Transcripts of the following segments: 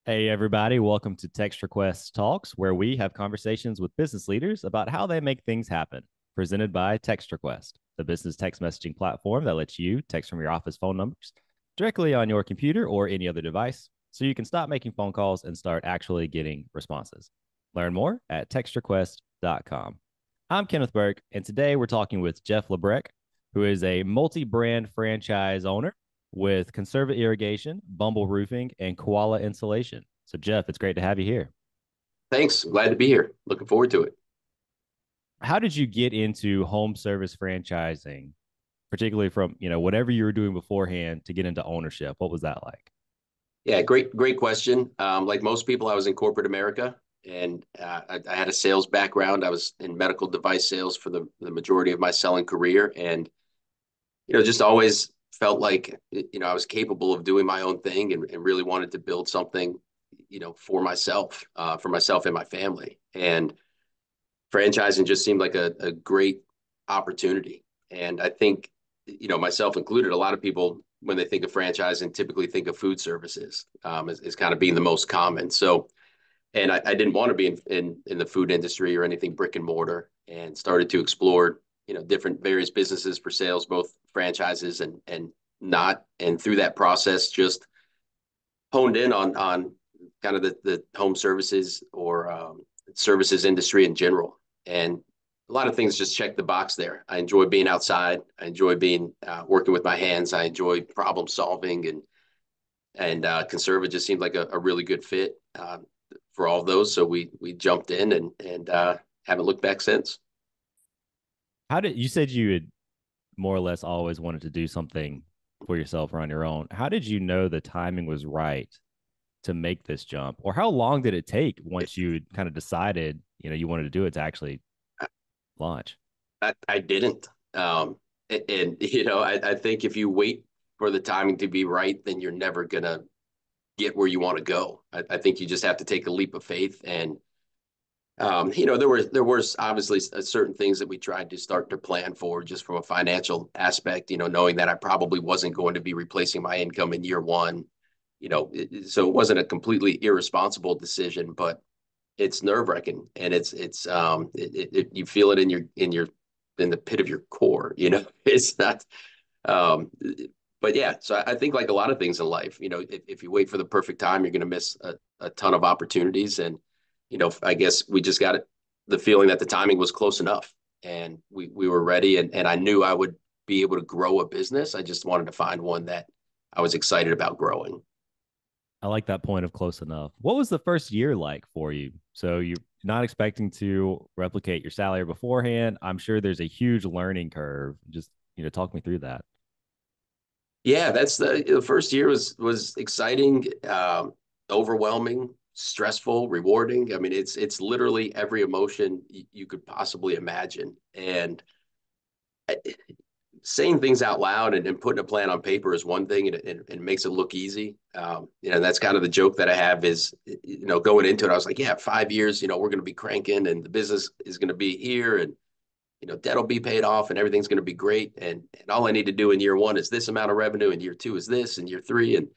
Hey, everybody. Welcome to Text Request Talks, where we have conversations with business leaders about how they make things happen. Presented by Text Request, the business text messaging platform that lets you text from your office phone numbers directly on your computer or any other device so you can stop making phone calls and start actually getting responses. Learn more at textrequest.com. I'm Kenneth Burke, and today we're talking with Jeff Labrecque, who is a multi brand franchise owner with Conserva Irrigation, Bumble Roofing, and Koala Insulation. So, Jeff, it's great to have you here. Thanks. Glad to be here. Looking forward to it. How did you get into home service franchising, particularly from whatever you were doing beforehand to get into ownership? What was that like? Yeah, great question. Like most people, I was in corporate America, and I had a sales background. I was in medical device sales for the majority of my selling career, and just always felt like I was capable of doing my own thing, and really wanted to build something, for myself and my family. And franchising just seemed like a great opportunity. And I think, myself included, a lot of people, when they think of franchising, typically think of food services as kind of being the most common. So, and I didn't want to be in the food industry or anything brick and mortar, and started to explore, different various businesses for sales, both franchises and not. And through that process, just honed in on kind of the home services or services industry in general. And a lot of things just check the box there. I enjoy being outside. I enjoy being working with my hands. I enjoy problem solving, and Conserva just seemed like a really good fit for all of those. So we jumped in and haven't looked back since. How did you said you had more or less always wanted to do something for yourself or on your own? How did you know the timing was right to make this jump, or how long did it take once you kind of decided you wanted to do it to actually launch? I didn't. I think if you wait for the timing to be right, then you're never gonna get where you want to go. I think you just have to take a leap of faith. And there was obviously certain things that we tried to start to plan for, just from a financial aspect. Knowing that I probably wasn't going to be replacing my income in year one. So it wasn't a completely irresponsible decision, but it's nerve wracking, and you feel it in the pit of your core. It's not. Um, but yeah, so I think, like a lot of things in life, if you wait for the perfect time, you're going to miss a ton of opportunities. And I guess we just got the feeling that the timing was close enough, and we were ready, and I knew I would be able to grow a business. I just wanted to find one that I was excited about growing. I like that point of close enough. What was the first year like for you? So you're not expecting to replicate your salary beforehand. I'm sure there's a huge learning curve. Just, talk me through that. Yeah, that's the first year was exciting, overwhelming, stressful, rewarding. I mean, it's literally every emotion you could possibly imagine. And saying things out loud and putting a plan on paper is one thing, and it makes it look easy. That's kind of the joke that I have is, going into it, I was like, yeah, 5 years, we're going to be cranking, and the business is going to be here, and debt will be paid off, and everything's going to be great. And all I need to do in year one is this amount of revenue, and year two is this, and year three. And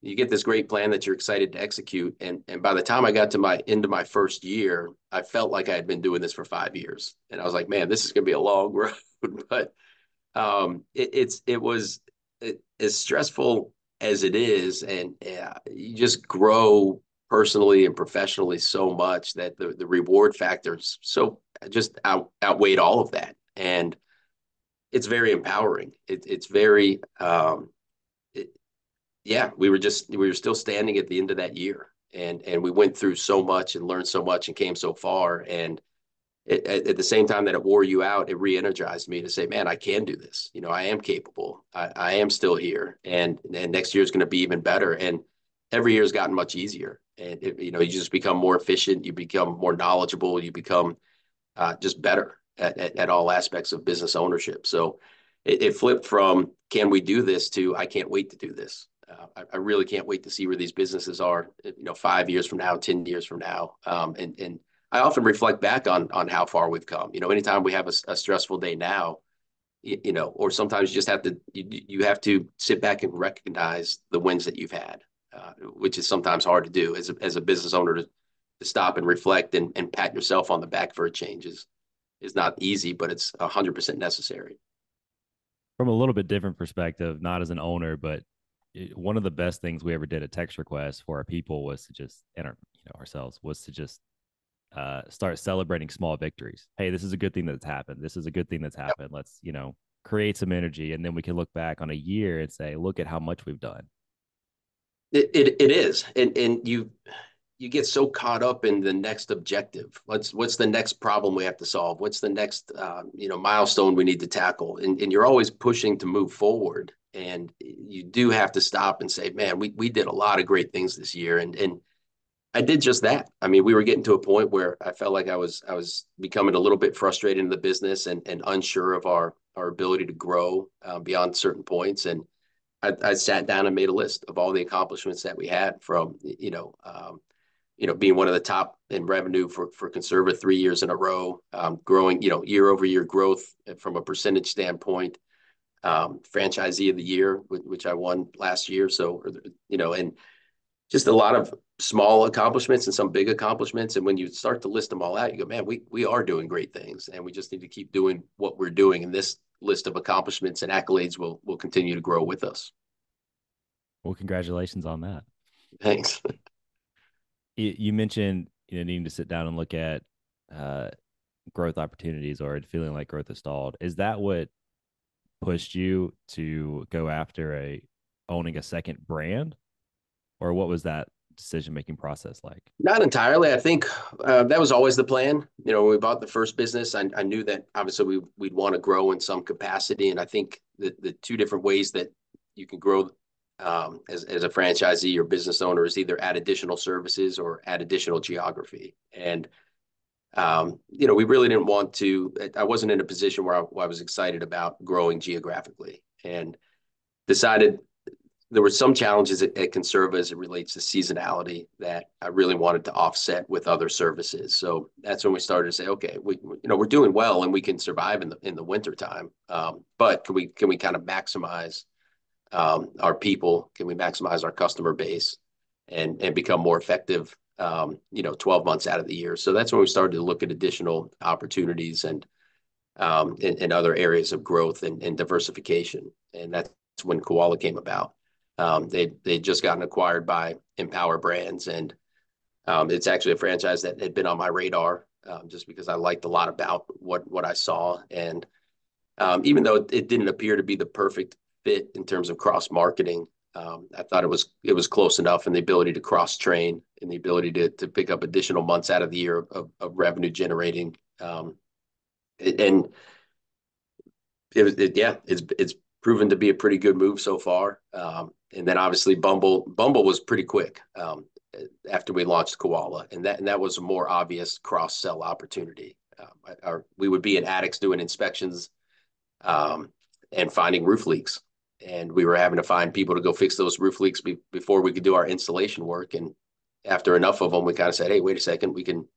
you get this great plan that you're excited to execute. And by the time I got to my into my first year, I felt like I had been doing this for 5 years. And I was like, man, this is going to be a long road. But it was as stressful as it is, and you just grow personally and professionally so much that the reward factors so just outweighed all of that. And it's very empowering. It's very it, yeah, we were still standing at the end of that year, and we went through so much and learned so much and came so far. And at the same time that it wore you out, it re-energized me to say, man, I can do this. I am capable. I am still here, and next year is going to be even better. And every year has gotten much easier. And you just become more efficient. You become more knowledgeable. You become just better at all aspects of business ownership. So it flipped from can we do this to I can't wait to do this. I really can't wait to see where these businesses are, 5 years from now, 10 years from now. And I often reflect back on how far we've come. Anytime we have a stressful day now, or sometimes you just have to, you have to sit back and recognize the wins that you've had. which is sometimes hard to do as a business owner to stop and reflect and pat yourself on the back for a change is not easy, but it's 100% necessary. From a little bit different perspective, not as an owner, but one of the best things we ever did at Text Request for our people was to just, and ourselves, was to just start celebrating small victories. Hey, this is a good thing that's happened. This is a good thing that's happened. Let's, create some energy. And then we can look back on a year and say, look at how much we've done. It is. And you get so caught up in the next objective. What's the next problem we have to solve? What's the next milestone we need to tackle? And you're always pushing to move forward. And you do have to stop and say, man, we did a lot of great things this year. And I did just that. I mean, we were getting to a point where I felt like I was becoming a little bit frustrated in the business and unsure of our ability to grow beyond certain points. And I sat down and made a list of all the accomplishments that we had from, being one of the top in revenue for Conserva 3 years in a row, growing, year over year growth from a percentage standpoint, franchisee of the year, which I won last year. So, and just a lot of small accomplishments and some big accomplishments. And when you start to list them all out, you go, man, we are doing great things, and we just need to keep doing what we're doing. And this list of accomplishments and accolades will continue to grow with us. Well, congratulations on that. Thanks. You mentioned needing to sit down and look at growth opportunities or feeling like growth is stalled. Is that what pushed you to go after owning a second brand, or what was that decision-making process like? Not entirely. I think that was always the plan. When we bought the first business, I knew that obviously we'd want to grow in some capacity. And I think the two different ways that you can grow as a franchisee or business owner is either add additional services or add additional geography. And, we really didn't want to, I wasn't in a position where I was excited about growing geographically, and decided there were some challenges at Conserva as it relates to seasonality that I really wanted to offset with other services. So that's when we started to say, okay, we're doing well and we can survive in the winter time. But can we kind of maximize our people? Can we maximize our customer base and become more effective, 12 months out of the year? So that's when we started to look at additional opportunities and in other areas of growth and diversification. And that's when Koala came about. They'd just gotten acquired by Empower Brands, and it's actually a franchise that had been on my radar just because I liked a lot about what I saw. And even though it didn't appear to be the perfect fit in terms of cross marketing, I thought it was close enough, and the ability to cross train and the ability to pick up additional months out of the year of revenue generating. And it's proven to be a pretty good move so far. And then obviously Bumble was pretty quick after we launched Koala, and that was a more obvious cross sell opportunity. We would be in attics doing inspections and finding roof leaks, and we were having to find people to go fix those roof leaks before we could do our installation work. And after enough of them, we kind of said, hey, wait a second, we can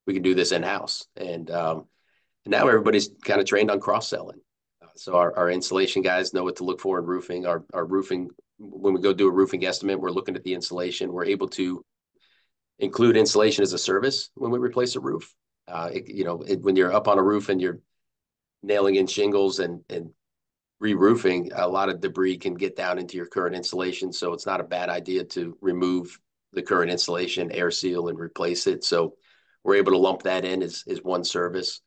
do this in house. And now everybody's kind of trained on cross selling. So our installation guys know what to look for in roofing. Our roofing, when we go do a roofing estimate, we're looking at the installation. We're able to include installation as a service when we replace a roof. When you're up on a roof and you're nailing in shingles and re-roofing, a lot of debris can get down into your current installation. So it's not a bad idea to remove the current installation, air seal, and replace it. So we're able to lump that in as one service.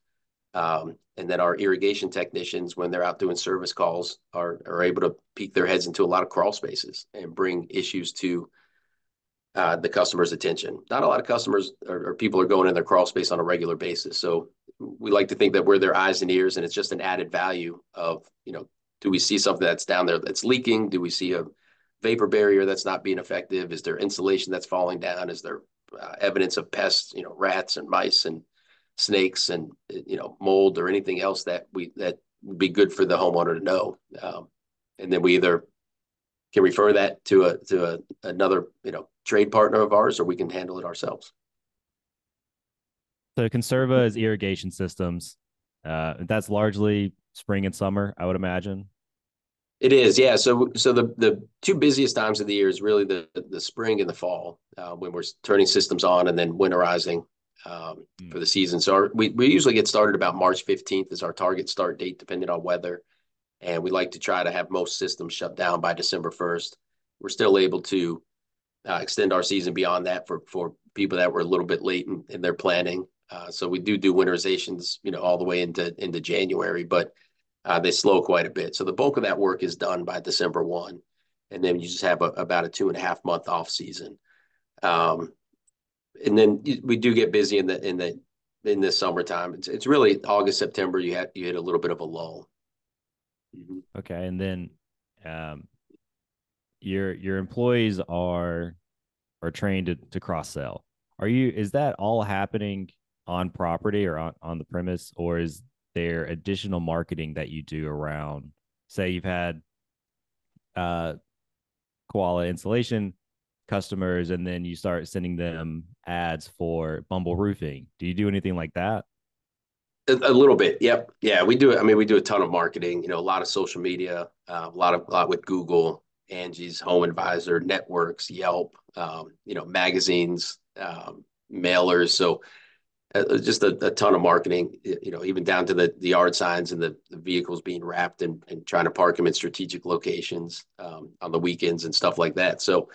And then our irrigation technicians, when they're out doing service calls, are able to peek their heads into a lot of crawl spaces and bring issues to the customer's attention. Not a lot of customers or people are going in their crawl space on a regular basis. So we like to think that we're their eyes and ears, and it's just an added value of, do we see something that's down there that's leaking? Do we see a vapor barrier that's not being effective? Is there insulation that's falling down? Is there evidence of pests, rats and mice and snakes and mold or anything else that would be good for the homeowner to know? And then we either can refer that to another trade partner of ours, or we can handle it ourselves. So Conserva is irrigation systems. That's largely spring and summer, I would imagine. It is, yeah. So the two busiest times of the year is really the spring and the fall, when we're turning systems on and then winterizing Mm. for the season. So we usually get started about March 15th is our target start date, depending on weather. And we like to try to have most systems shut down by December 1st. We're still able to extend our season beyond that for people that were a little bit late in their planning. So we do winterizations, all the way into January, but they slow quite a bit. So the bulk of that work is done by December 1. And then you just have about a 2.5 month off season. Um, and then we do get busy in the summertime. It's really August, September. You hit a little bit of a lull. Mhm. Okay, and then um, your employees are trained to cross sell. Is that all happening on property or on the premise, or is there additional marketing that you do around, say you've had uh Koala Insulation customers and then you start sending them ads for Bumble Roofing? Do you do anything like that? A little bit, yep, yeah. We do. I mean, we do a ton of marketing. A lot of social media, a lot with Google, Angie's Home Advisor, networks, Yelp, magazines, mailers. So just a ton of marketing. Even down to the yard signs and the vehicles being wrapped and trying to park them in strategic locations on the weekends and stuff like that. So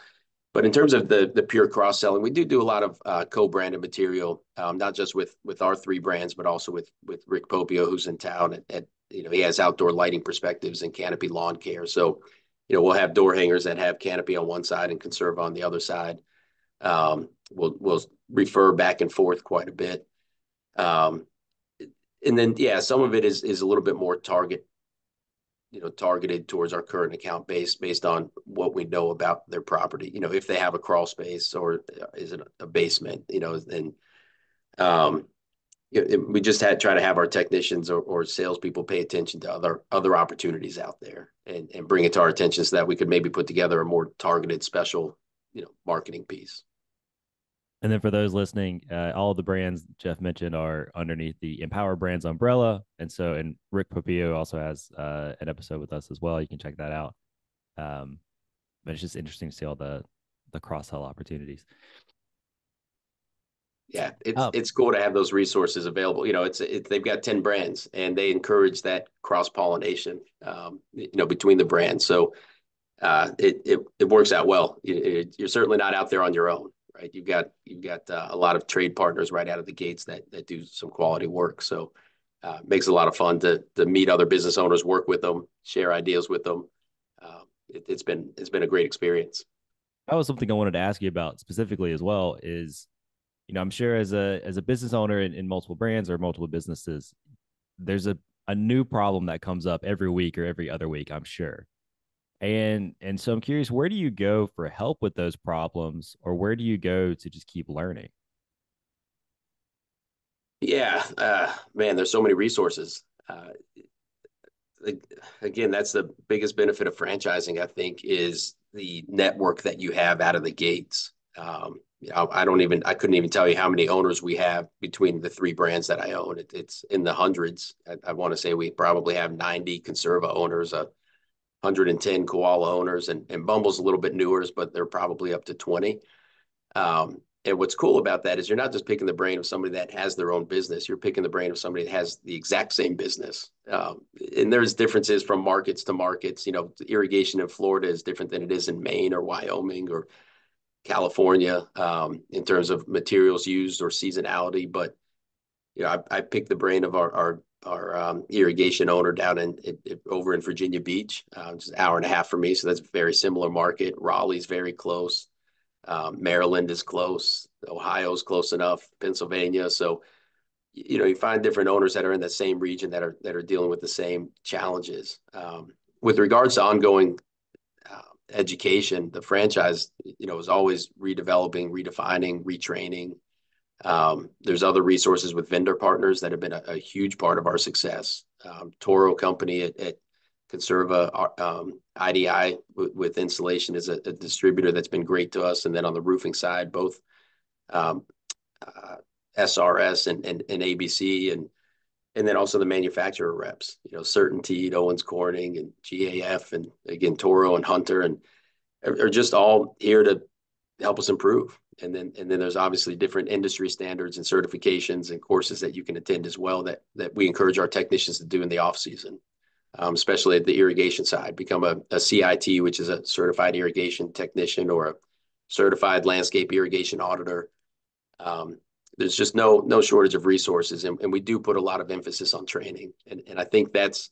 but in terms of the pure cross selling, we do a lot of co-branded material, not just with our three brands, but also with Rick Popio, who's in town. He has outdoor lighting perspectives and Canopy Lawn Care. So, we'll have door hangers that have Canopy on one side and Conserva on the other side. We'll refer back and forth quite a bit. Um, and then, yeah, some of it is a little bit more targeted towards our current account base based on what we know about their property. If they have a crawl space or is it a basement, and um, we just try to have our technicians or salespeople pay attention to other opportunities out there and bring it to our attention so that we could maybe put together a more targeted special, marketing piece. And then for those listening, all of the brands Jeff mentioned are underneath the Empower Brands umbrella. And Rick Popio also has an episode with us as well. You can check that out. Um, but it's just interesting to see all the cross sell opportunities. Yeah, it's Oh, it's cool to have those resources available. They've got 10 brands and they encourage that cross pollination, between the brands. So it works out well. You're certainly not out there on your own, right? You've got a lot of trade partners right out of the gates that do some quality work. So it makes it a lot of fun to meet other business owners, work with them, share ideas with them. It's been a great experience. that was something I wanted to ask you about specifically as well. I'm sure as a business owner in multiple brands or multiple businesses, there's a new problem that comes up every week or every other week, I'm sure. And so I'm curious, where do you go for help with those problems, or where do you go to just keep learning? Yeah, man, there's so many resources. Again, that's the biggest benefit of franchising, I think, is the network that you have out of the gates. I couldn't even tell you how many owners we have between the three brands that I own. It's in the hundreds. I want to say we probably have 90 Conserva owners, 110 Koala owners, and Bumble's a little bit newer, but they're probably up to 20. And what's cool about that is you're not just picking the brain of somebody that has their own business. You're picking the brain of somebody that has the exact same business. And there's differences from markets to markets. Irrigation in Florida is different than it is in Maine or Wyoming or California, in terms of materials used or seasonality. But I picked the brain of our irrigation owner down over in Virginia Beach, just an hour and a half from me. So that's a very similar market. Raleigh's very close. Maryland is close. Ohio's close enough. Pennsylvania. So you find different owners that are in the same region that are dealing with the same challenges. With regards to ongoing education, the franchise is always redeveloping, redefining, retraining. There's other resources with vendor partners that have been a huge part of our success. Toro Company at Conserva, IDI with insulation is a distributor that's been great to us. And then on the roofing side, both um, SRS and ABC. And And then also the manufacturer reps, Certainty, Owens Corning, and GAF, and again Toro and Hunter, and are just all here to help us improve. And then there's obviously different industry standards and certifications and courses that you can attend as well that we encourage our technicians to do in the off season, especially at the irrigation side. Become a CIT, which is a certified irrigation technician, or a certified landscape irrigation auditor. There's just no shortage of resources, and we do put a lot of emphasis on training. And I think that's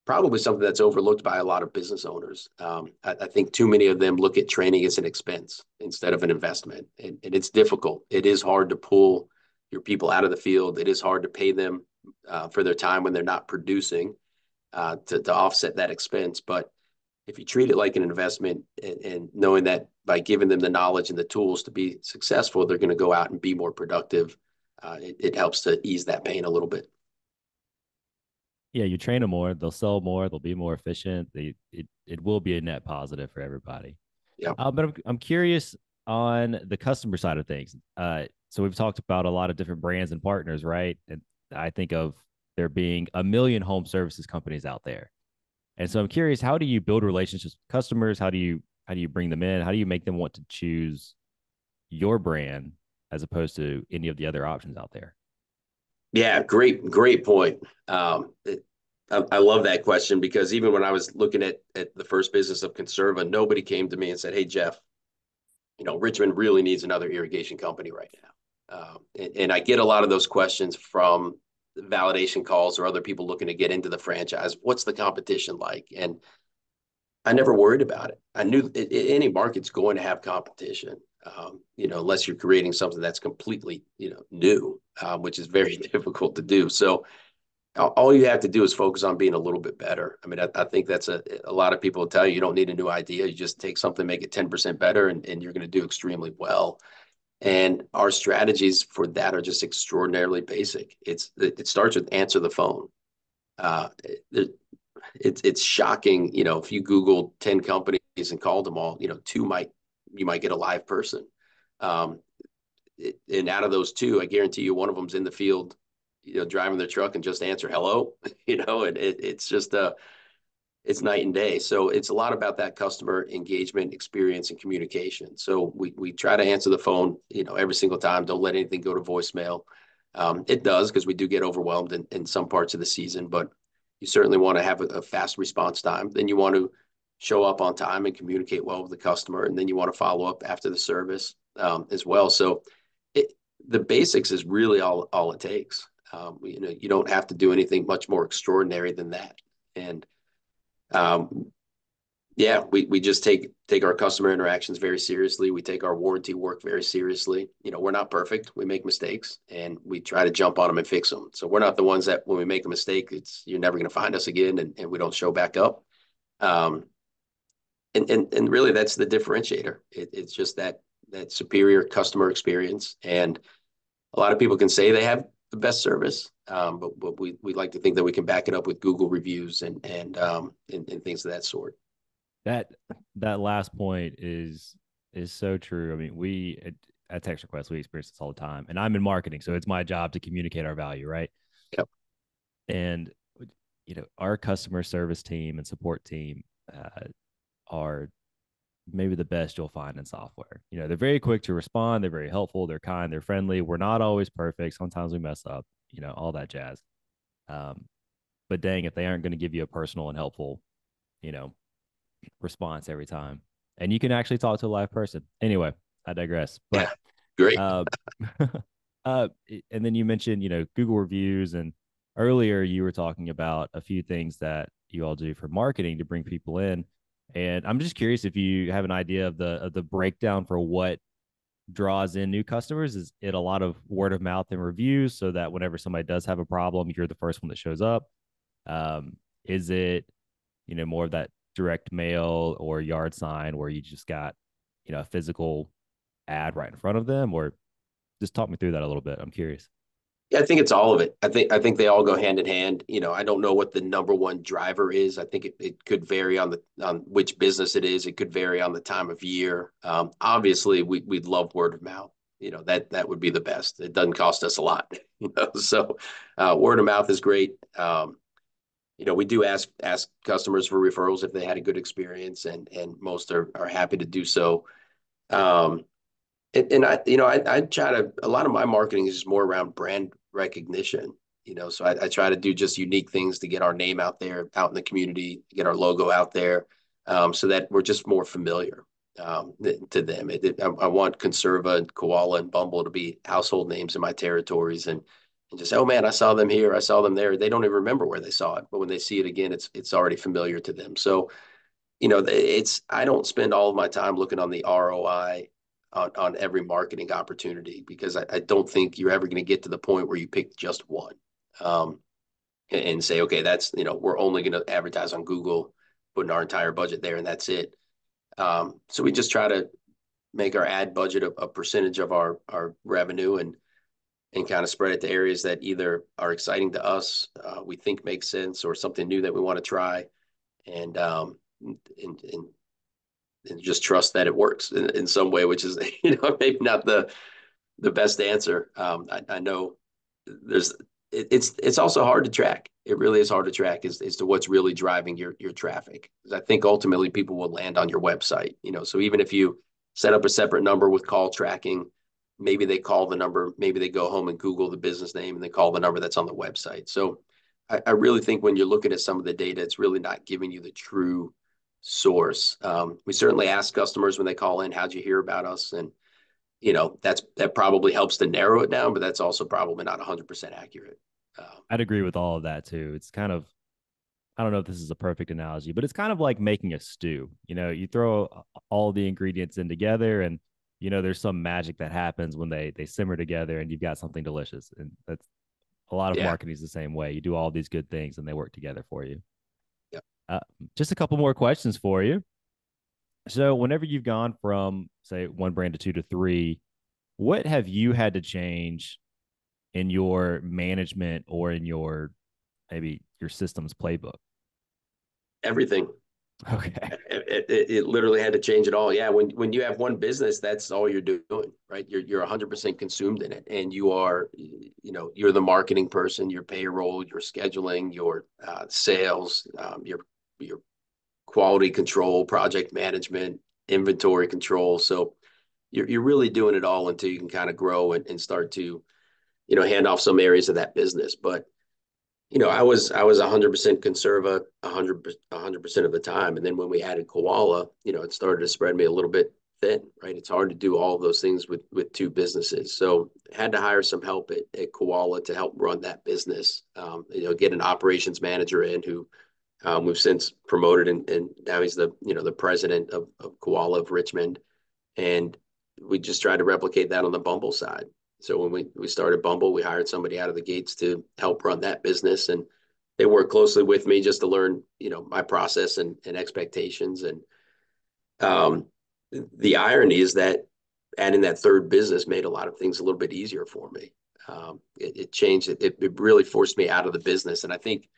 probably something that's overlooked by a lot of business owners. I think too many of them look at training as an expense instead of an investment. And it's difficult. It is hard to pull your people out of the field. It is hard to pay them for their time when they're not producing to offset that expense. But if you treat it like an investment, and knowing that by giving them the knowledge and the tools to be successful, they're going to go out and be more productive, it helps to ease that pain a little bit. Yeah, you train them more, they'll sell more, they'll be more efficient. It will be a net positive for everybody. Yeah. But I'm curious on the customer side of things. So we've talked about a lot of different brands and partners, right? And I think of there being a million home services companies out there. And so I'm curious, how do you build relationships with customers? How do you bring them in? How do you make them want to choose your brand as opposed to any of the other options out there? Yeah, great point. I love that question, because even when I was looking at the first business of Conserva, nobody came to me and said, "Hey, Jeff, Richmond really needs another irrigation company right now." And I get a lot of those questions from validation calls or other people looking to get into the franchise. What's the competition like? And I never worried about it. I knew any market's going to have competition, unless you're creating something that's completely, new, which is very difficult to do. So all you have to do is focus on being a little bit better. I mean, I think that's a lot of people will tell you don't need a new idea. You just take something, make it 10% better, and you're going to do extremely well. And our strategies for that are just extraordinarily basic. It starts with answer the phone. Uh, it's shocking, if you Google 10 companies and called them all, you might get a live person. Um, and out of those two, I guarantee you one of them's in the field, driving their truck and just answer hello, and it's just it's night and day. So it's a lot about that customer engagement, experience, and communication. So we try to answer the phone, every single time. Don't let anything go to voicemail. It does, because we do get overwhelmed in some parts of the season, but you certainly want to have a fast response time. Then you want to show up on time and communicate well with the customer, and then you want to follow up after the service as well. So the basics is really all it takes. You don't have to do anything much more extraordinary than that. And yeah, we just take our customer interactions very seriously. We take our warranty work very seriously. We're not perfect. We make mistakes, and we try to jump on them and fix them. So we're not the ones that when we make a mistake, you're never going to find us again, and we don't show back up. Um, and really that's the differentiator. It's just that superior customer experience. And a lot of people can say they have the best service, but we like to think that we can back it up with Google reviews and things of that sort. That last point is so true. I mean, we at Text Request, we experience this all the time, and I'm in marketing, so it's my job to communicate our value, right? Yep. And our customer service team and support team are maybe the best you'll find in software. They're very quick to respond. They're very helpful. They're kind. They're friendly. We're not always perfect. Sometimes we mess up. All that jazz. But dang, if they aren't going to give you a personal and helpful, response every time, and you can actually talk to a live person. Anyway, I digress. But Great. and then you mentioned, Google reviews, and earlier you were talking about a few things that you all do for marketing to bring people in. And I'm just curious if you have an idea of the breakdown for what draws in new customers. Is it a lot of word of mouth and reviews, so that whenever somebody does have a problem, you're the first one that shows up? Is it, more of that direct mail or yard sign where you just got, a physical ad right in front of them? Or just talk me through that a little bit. I'm curious. Yeah, I think it's all of it. I think they all go hand in hand. I don't know what the number one driver is. I think it could vary on which business it is. It could vary on the time of year. Obviously, we'd love word of mouth. that would be the best. It doesn't cost us a lot, So word of mouth is great. We do ask customers for referrals if they had a good experience, and most are happy to do so. Um, and I try to, a lot of my marketing is just more around brand recognition, so I try to do just unique things to get our name out there, out in the community, get our logo out there, so that we're just more familiar to them. I want Conserva and Koala and Bumble to be household names in my territories, and just, oh man, I saw them here, I saw them there. They don't even remember where they saw it, but when they see it again, it's already familiar to them. So I don't spend all of my time looking on the ROI on every marketing opportunity, because I don't think you're ever going to get to the point where you pick just one, um, and say, okay, we're only going to advertise on Google, putting our entire budget there, and that's it. So we just try to make our ad budget a percentage of our revenue, and kind of spread it to areas that either are exciting to us, we think makes sense, or something new that we want to try, and and just trust that it works in some way, which is maybe not the best answer. I know it's also hard to track. It really is hard to track as to what's really driving your traffic. Because I think ultimately people will land on your website. So even if you set up a separate number with call tracking, maybe they call the number, maybe they go home and Google the business name and they call the number that's on the website. So I really think when you're looking at some of the data, it's really not giving you the true source. We certainly ask customers when they call in, how'd you hear about us? And that probably helps to narrow it down, but that's also probably not 100% accurate. I'd agree with all of that too. It's kind of, I don't know if this is a perfect analogy, but it's kind of like making a stew. You throw all the ingredients in together, and there's some magic that happens when they simmer together, and you've got something delicious. And that's a lot of Yeah. marketing is the same way. You do all these good things, and they work together for you. Yeah. Uh, just a couple more questions for you. So, whenever you've gone from, say, one brand to two to three, what have you had to change in your management or in your maybe your systems playbook? Everything. Okay. It literally had to change it all. Yeah. When you have one business, that's all you're doing, right? You're 100% consumed in it, and you're the marketing person, your payroll, your scheduling, your sales, your quality control, project management, inventory control. So you're really doing it all until you can kind of grow and start to, hand off some areas of that business. But I was 100% Conserva 100% of the time, and then when we added Koala, it started to spread me a little bit thin, right? It's hard to do all of those things with two businesses, so had to hire some help at Koala to help run that business. Get an operations manager in who we've since promoted, and now he's the president of Koala of Richmond, and we just tried to replicate that on the Bumble side. So when we started Bumble, we hired somebody out of the gates to help run that business, and they worked closely with me just to learn, my process and expectations. And um, the irony is that adding that third business made a lot of things a little bit easier for me. It changed it. It really forced me out of the business, and I think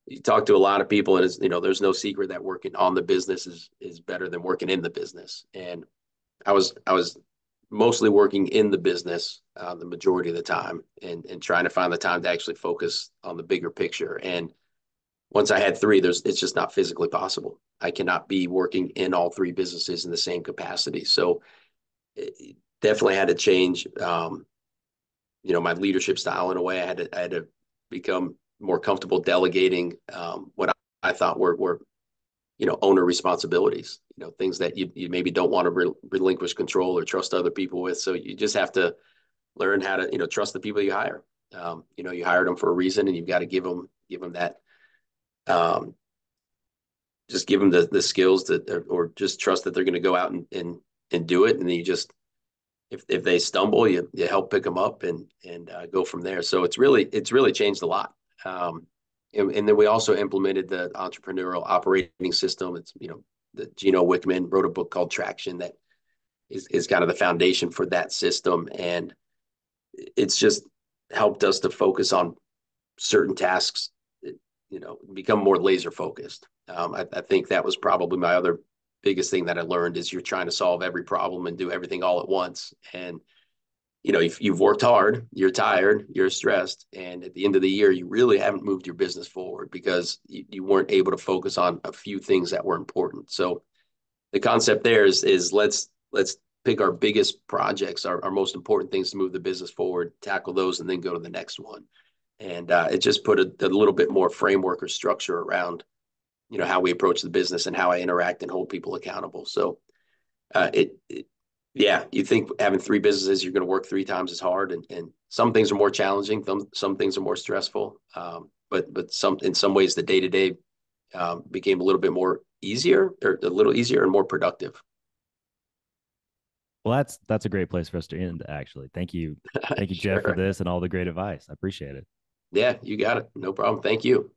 you talk to a lot of people, and there's no secret that working on the business is better than working in the business. And I was mostly working in the business the majority of the time, and trying to find the time to actually focus on the bigger picture. And once I had three, it's just not physically possible. I cannot be working in all three businesses in the same capacity. So it definitely had to change, my leadership style in a way. I had to become more comfortable delegating what I thought were owner responsibilities, things that you maybe don't want to relinquish control or trust other people with. So you just have to learn how to, trust the people you hire. You hired them for a reason, and you've got to give them that, just give them the skills that, or just trust that they're going to go out and do it. And then you just, if they stumble, you help pick them up and go from there. So it's really changed a lot. And then we also implemented the entrepreneurial operating system. It's, the Gino Wickman wrote a book called Traction that is kind of the foundation for that system. And it's just helped us to focus on certain tasks, become more laser focused. I think that was probably my other biggest thing that I learned is you're trying to solve every problem and do everything all at once. And you've worked hard, you're tired, you're stressed, and at the end of the year, you really haven't moved your business forward because you weren't able to focus on a few things that were important. So the concept there is let's pick our biggest projects, our most important things to move the business forward, tackle those, and then go to the next one. And it just put a little bit more framework or structure around how we approach the business and how I interact and hold people accountable. So it yeah, you think having three businesses, you're going to work three times as hard, and some things are more challenging, some things are more stressful. But in some ways, the day to day became a little bit more easier, or a little easier and more productive. Well, that's a great place for us to end, actually. Thank you, Jeff, for Sure. this and all the great advice. I appreciate it. Yeah, you got it. No problem. Thank you.